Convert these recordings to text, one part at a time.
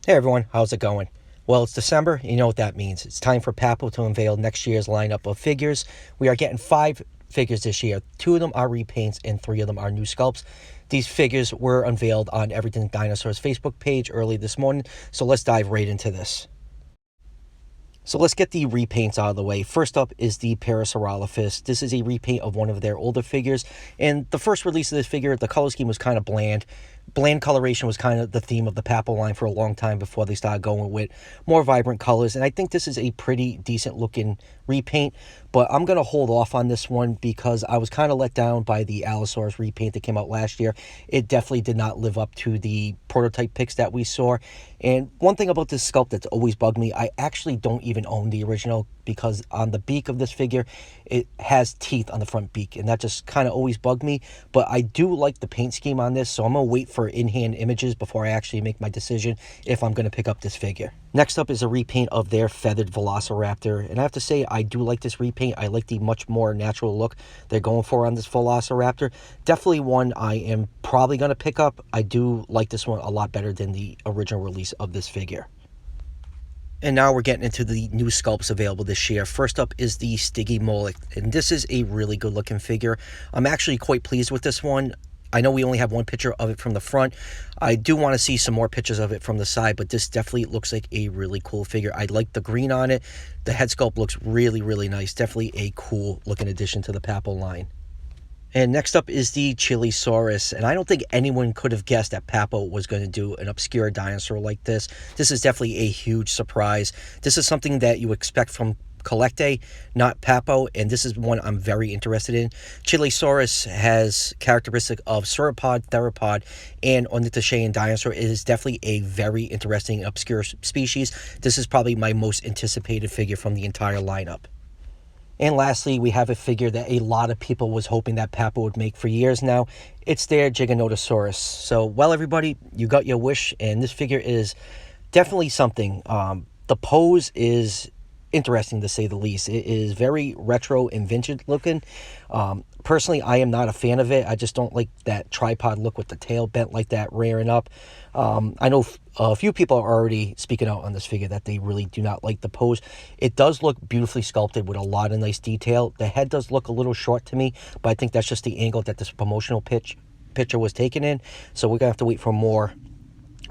Hey everyone, how's it going? Well, it's December, you know what that means. It's time for Papo to unveil next year's lineup of figures. We are getting 5 figures this year. 2 of them are repaints and 3 of them are new sculpts. These figures were unveiled on Everything Dinosaurs Facebook page early this morning, so let's dive right into this. So let's get the repaints out of the way. First up is the Parasaurolophus. This is a repaint of one of their older figures, and the first release of this figure, the color scheme was kind of bland. Bland coloration was kind of the theme of the Papo line for a long time before they started going with more vibrant colors, and I think this is a pretty decent looking repaint, but I'm going to hold off on this one because I was kind of let down by the Allosaurus repaint that came out last year. It definitely did not live up to the prototype pics that we saw, and one thing about this sculpt that's always bugged me, I actually don't even own the original because on the beak of this figure, it has teeth on the front beak, and that just kind of always bugged me, but I do like the paint scheme on this, so I'm going to wait for in-hand images before I actually make my decision if I'm going to pick up this figure. Next up is a repaint of their feathered Velociraptor, and I have to say I do like this repaint. I like the much more natural look they're going for on this Velociraptor. Definitely one I am probably going to pick up. I do like this one a lot better than the original release of this figure. And now we're getting into the new sculpts available this year. First up is the Stiggy Moly, and this is a really good looking figure. I'm actually quite pleased with this one. I know we only have one picture of it from the front. I do want to see some more pictures of it from the side, but this definitely looks like a really cool figure. I like the green on it. The head sculpt looks really, really nice. Definitely a cool looking addition to the Papo line. And next up is the Chilesaurus, and I don't think anyone could have guessed that Papo was going to do an obscure dinosaur like this. This is definitely a huge surprise. This is something that you expect from Collecte, not Papo, and this is one I'm very interested in. Chilesaurus has characteristic of sauropod, theropod, and ornithochaean dinosaur. It is definitely a very interesting, obscure species. This is probably my most anticipated figure from the entire lineup. And lastly, we have a figure that a lot of people was hoping that Papo would make for years now. It's their Giganotosaurus. So, well, everybody, you got your wish, and this figure is definitely something. The pose is interesting, to say the least. It is very retro and vintage looking. Personally, I am not a fan of it. I just don't like that tripod look with the tail bent like that, rearing up. I know a few people are already speaking out on this figure that they really do not like the pose. It does look beautifully sculpted with a lot of nice detail. The head does look a little short to me, but I think that's just the angle that this promotional picture was taken in. So we're going to have to wait for more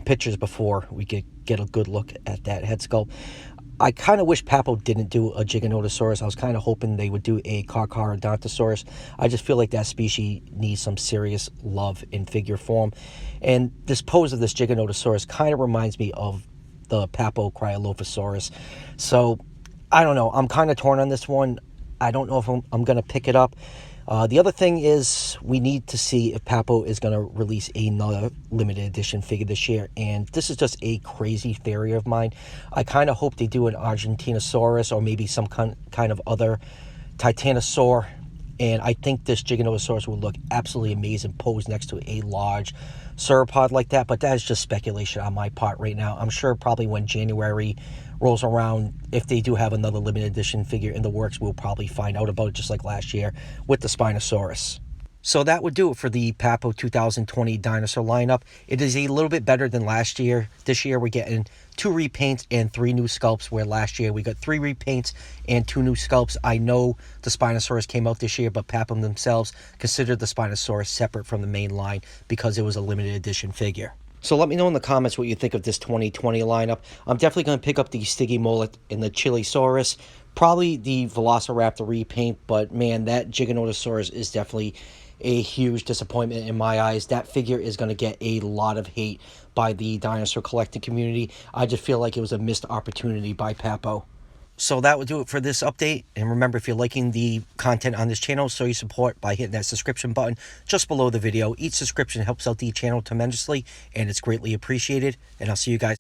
pictures before we could get a good look at that head sculpt. I kind of wish Papo didn't do a Giganotosaurus. I was kind of hoping they would do a Parasaurolophus. I just feel like that species needs some serious love in figure form. And this pose of this Giganotosaurus kind of reminds me of the Papo Cryolophosaurus. So, I don't know. I'm kind of torn on this one. I don't know if I'm going to pick it up. The other thing is we need to see if Papo is going to release another limited edition figure this year, and this is just a crazy theory of mine. I kind of hope they do an Argentinosaurus or maybe some kind of other Titanosaur, and I think this Giganotosaurus will look absolutely amazing posed next to a large sauropod like that, but that is just speculation on my part right now. I'm sure probably when January rolls around, if they do have another limited edition figure in the works, we'll probably find out about it just like last year with the Spinosaurus. So that would do it for the Papo 2020 dinosaur lineup. It is a little bit better than last year. This year we're getting 2 repaints and 3 new sculpts, where last year we got 3 repaints and 2 new sculpts. I know the Spinosaurus came out this year, but Papo themselves considered the Spinosaurus separate from the main line because it was a limited edition figure. So let me know in the comments what you think of this 2020 lineup. I'm definitely going to pick up the Styggy Moly and the Chilesaurus. Probably the Velociraptor repaint, but man, that Giganotosaurus is definitely a huge disappointment in my eyes. That figure is going to get a lot of hate by the dinosaur collecting community. I just feel like it was a missed opportunity by Papo. So that would do it for this update. And remember, if you're liking the content on this channel, show your support by hitting that subscription button just below the video. Each subscription helps out the channel tremendously, and it's greatly appreciated. And I'll see you guys.